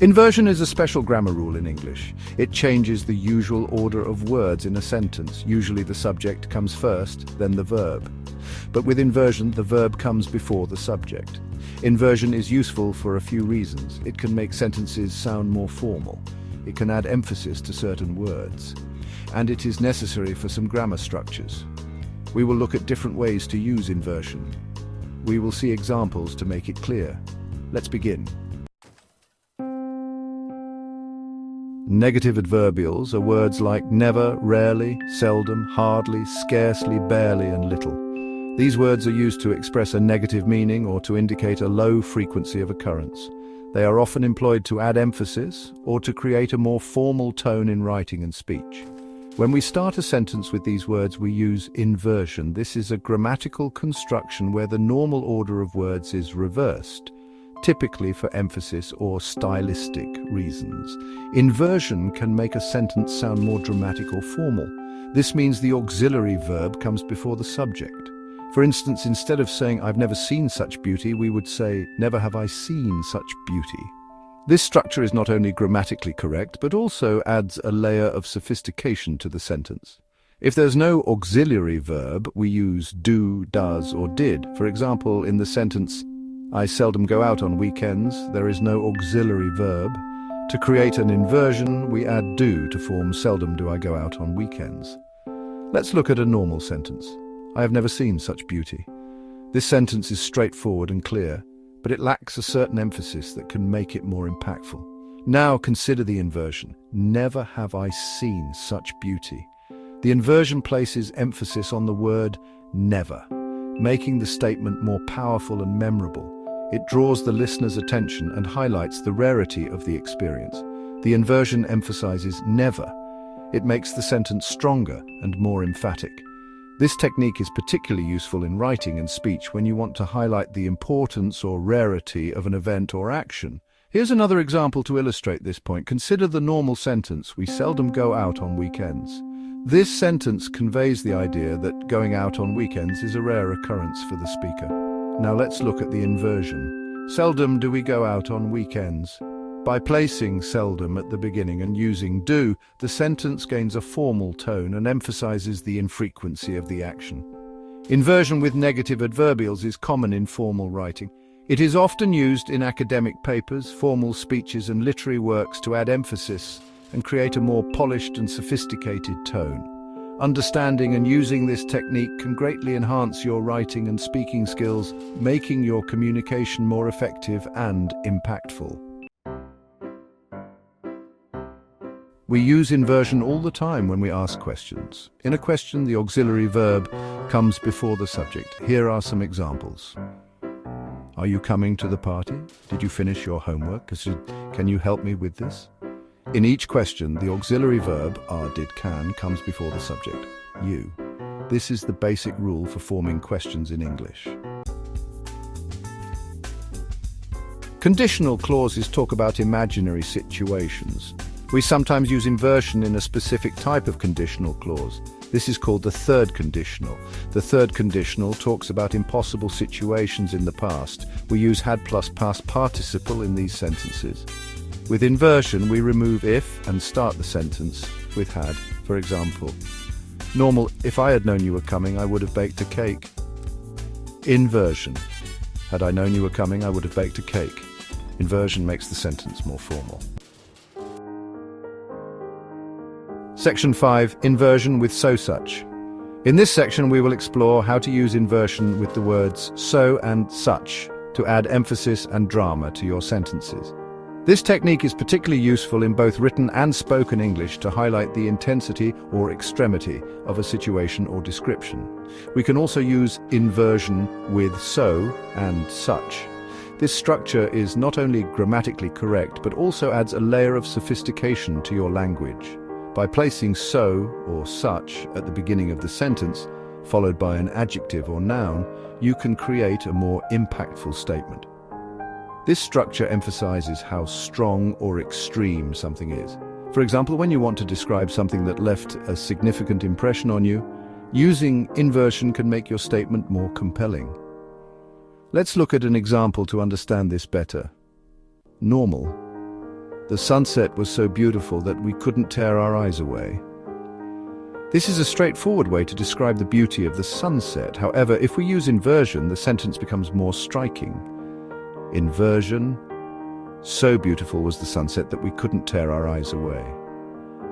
Inversion is a special grammar rule in English. It changes the usual order of words in a sentence. Usually the subject comes first, then the verb. But with inversion, the verb comes before the subject. Inversion is useful for a few reasons. It can make sentences sound more formal. It can add emphasis to certain words. And it is necessary for some grammar structures. We will look at different ways to use inversion. We will see examples to make it clear. Let's begin. Negative adverbials are words like never, rarely, seldom, hardly, scarcely, barely, and little. These words are used to express a negative meaning or to indicate a low frequency of occurrence. They are often employed to add emphasis or to create a more formal tone in writing and speech. When we start a sentence with these words, we use inversion. This is a grammatical construction where the normal order of words is reversed, typically for emphasis or stylistic reasons. Inversion can make a sentence sound more dramatic or formal. This means the auxiliary verb comes before the subject. For instance, instead of saying, "I've never seen such beauty," we would say, "Never have I seen such beauty." This structure is not only grammatically correct, but also adds a layer of sophistication to the sentence. If there's no auxiliary verb, we use do, does, or did. For example, in the sentence, "I seldom go out on weekends," there is no auxiliary verb. To create an inversion, we add do to form "seldom do I go out on weekends." Let's look at a normal sentence. "I have never seen such beauty." This sentence is straightforward and clear, but it lacks a certain emphasis that can make it more impactful. Now consider the inversion. "Never have I seen such beauty." The inversion places emphasis on the word never, making the statement more powerful and memorable. It draws the listener's attention and highlights the rarity of the experience. The inversion emphasizes never. It makes the sentence stronger and more emphatic. This technique is particularly useful in writing and speech when you want to highlight the importance or rarity of an event or action. Here's another example to illustrate this point. Consider the normal sentence, "We seldom go out on weekends." This sentence conveys the idea that going out on weekends is a rare occurrence for the speaker. Now let's look at the inversion. "Seldom do we go out on weekends." By placing seldom at the beginning and using do, the sentence gains a formal tone and emphasizes the infrequency of the action. Inversion with negative adverbials is common in formal writing. It is often used in academic papers, formal speeches, and literary works to add emphasis and create a more polished and sophisticated tone. Understanding and using this technique can greatly enhance your writing and speaking skills, making your communication more effective and impactful. We use inversion all the time when we ask questions. In a question, the auxiliary verb comes before the subject. Here are some examples. "Are you coming to the party? Did you finish your homework? Can you help me with this?" In each question, the auxiliary verb, are, did, can, comes before the subject, you. This is the basic rule for forming questions in English. Conditional clauses talk about imaginary situations. We sometimes use inversion in a specific type of conditional clause. This is called the third conditional. The third conditional talks about impossible situations in the past. We use had plus past participle in these sentences. With inversion, we remove if and start the sentence with had. For example, normal, "If I had known you were coming, I would have baked a cake." Inversion, "Had I known you were coming, I would have baked a cake." Inversion makes the sentence more formal. Section 5. Inversion with so such. In this section we will explore how to use inversion with the words so and such to add emphasis and drama to your sentences. This technique is particularly useful in both written and spoken English to highlight the intensity or extremity of a situation or description. We can also use inversion with so and such. This structure is not only grammatically correct but also adds a layer of sophistication to your language. By placing so or such at the beginning of the sentence, followed by an adjective or noun, you can create a more impactful statement. This structure emphasizes how strong or extreme something is. For example, when you want to describe something that left a significant impression on you, using inversion can make your statement more compelling. Let's look at an example to understand this better. Normal. The sunset was so beautiful that we couldn't tear our eyes away. This is a straightforward way to describe the beauty of the sunset. However, if we use inversion, the sentence becomes more striking. Inversion. So beautiful was the sunset that we couldn't tear our eyes away.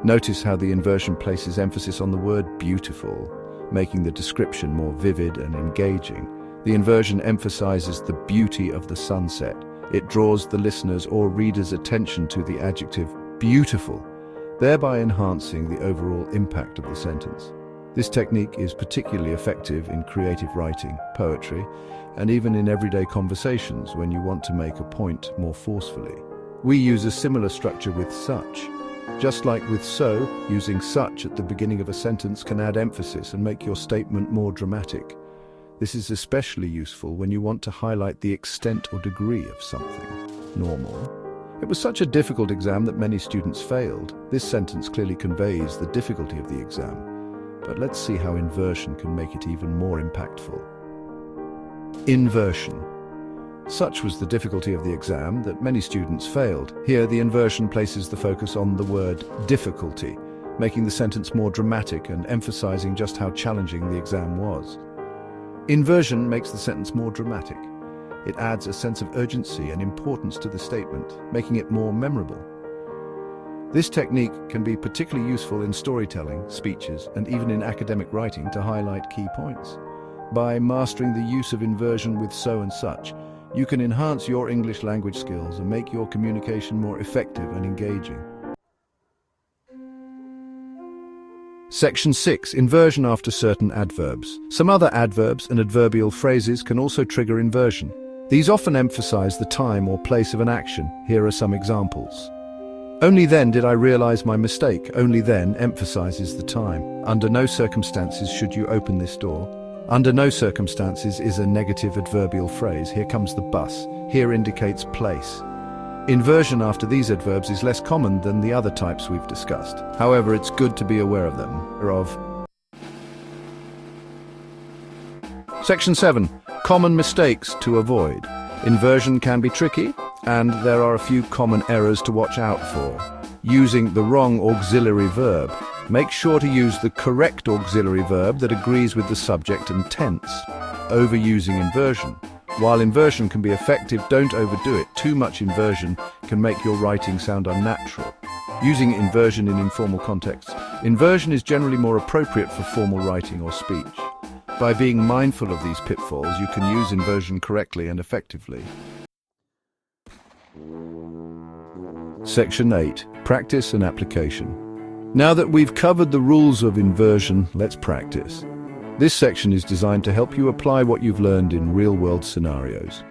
Notice how the inversion places emphasis on the word beautiful, making the description more vivid and engaging. The inversion emphasizes the beauty of the sunset. It draws the listener's or reader's attention to the adjective beautiful, thereby enhancing the overall impact of the sentence. This technique is particularly effective in creative writing, poetry, and even in everyday conversations when you want to make a point more forcefully. We use a similar structure with such. Just like with so, using such at the beginning of a sentence can add emphasis and make your statement more dramatic. This is especially useful when you want to highlight the extent or degree of something. Normal. It was such a difficult exam that many students failed. This sentence clearly conveys the difficulty of the exam. But let's see how inversion can make it even more impactful. Inversion. Such was the difficulty of the exam that many students failed. Here, the inversion places the focus on the word difficulty, making the sentence more dramatic and emphasizing just how challenging the exam was. Inversion makes the sentence more dramatic. It adds a sense of urgency and importance to the statement, making it more memorable. This technique can be particularly useful in storytelling, speeches, and even in academic writing to highlight key points. By mastering the use of inversion with so and such, you can enhance your English language skills and make your communication more effective and engaging. Section 6. Inversion after certain adverbs. Some other adverbs and adverbial phrases can also trigger inversion. These often emphasize the time or place of an action. Here are some examples. Only then did I realize my mistake. Only then emphasizes the time. Under no circumstances should you open this door. Under no circumstances is a negative adverbial phrase. Here comes the bus. Here indicates place. Inversion after these adverbs is less common than the other types we've discussed. However, it's good to be aware of them. Section 7. Common mistakes to avoid. Inversion can be tricky, and there are a few common errors to watch out for. Using the wrong auxiliary verb. Make sure to use the correct auxiliary verb that agrees with the subject and tense. Overusing inversion. While inversion can be effective, don't overdo it. Too much inversion can make your writing sound unnatural. Using inversion in informal contexts. Inversion is generally more appropriate for formal writing or speech. By being mindful of these pitfalls, you can use inversion correctly and effectively. Section 8. Practice and application. Now that we've covered the rules of inversion, let's practice. This section is designed to help you apply what you've learned in real-world scenarios.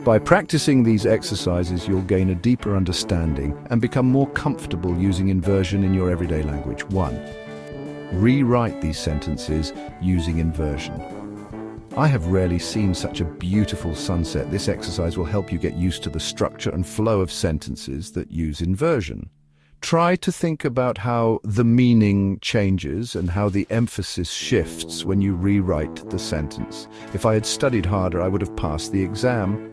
By practicing these exercises, you'll gain a deeper understanding and become more comfortable using inversion in your everyday language. 1. Rewrite these sentences using inversion. I have rarely seen such a beautiful sunset. This exercise will help you get used to the structure and flow of sentences that use inversion. Try to think about how the meaning changes and how the emphasis shifts when you rewrite the sentence. If I had studied harder, I would have passed the exam.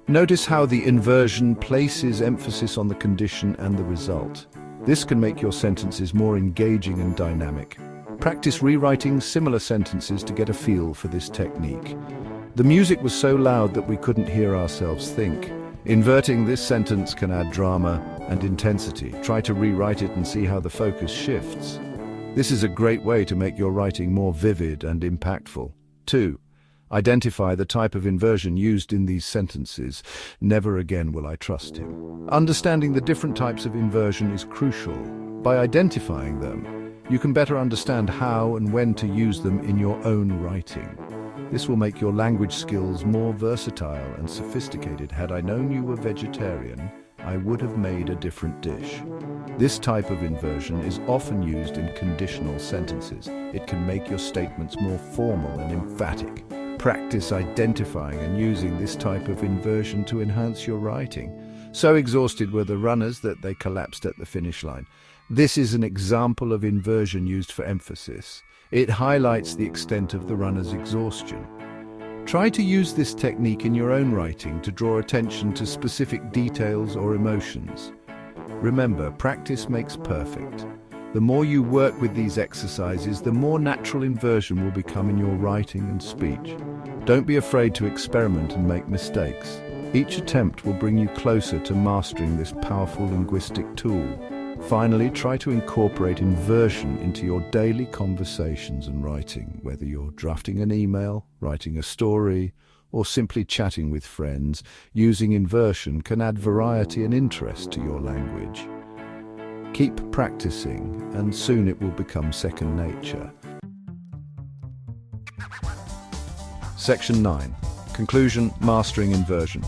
Notice how the inversion places emphasis on the condition and the result. This can make your sentences more engaging and dynamic. Practice rewriting similar sentences to get a feel for this technique. The music was so loud that we couldn't hear ourselves think. Inverting this sentence can add drama and intensity. Try to rewrite it and see how the focus shifts. This is a great way to make your writing more vivid and impactful. 2. Identify the type of inversion used in these sentences. Never again will I trust him. Understanding the different types of inversion is crucial. By identifying them, you can better understand how and when to use them in your own writing. This will make your language skills more versatile and sophisticated. Had I known you were vegetarian, I would have made a different dish. This type of inversion is often used in conditional sentences. It can make your statements more formal and emphatic. Practice identifying and using this type of inversion to enhance your writing. So exhausted were the runners that they collapsed at the finish line. This is an example of inversion used for emphasis. It highlights the extent of the runner's exhaustion. Try to use this technique in your own writing to draw attention to specific details or emotions. Remember, practice makes perfect. The more you work with these exercises, the more natural inversion will become in your writing and speech. Don't be afraid to experiment and make mistakes. Each attempt will bring you closer to mastering this powerful linguistic tool. Finally, try to incorporate inversion into your daily conversations and writing, whether you're drafting an email, writing a story, or simply chatting with friends. Using inversion can add variety and interest to your language. Keep practicing, and soon it will become second nature. Section 9. Conclusion: Mastering inversion.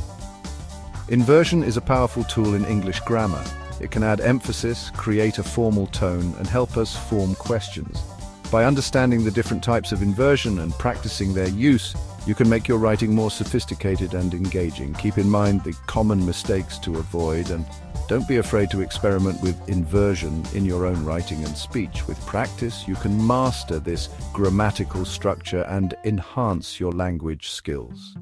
Inversion is a powerful tool in English grammar. It can add emphasis, create a formal tone, and help us form questions. By understanding the different types of inversion and practicing their use, you can make your writing more sophisticated and engaging. Keep in mind the common mistakes to avoid, and don't be afraid to experiment with inversion in your own writing and speech. With practice, you can master this grammatical structure and enhance your language skills.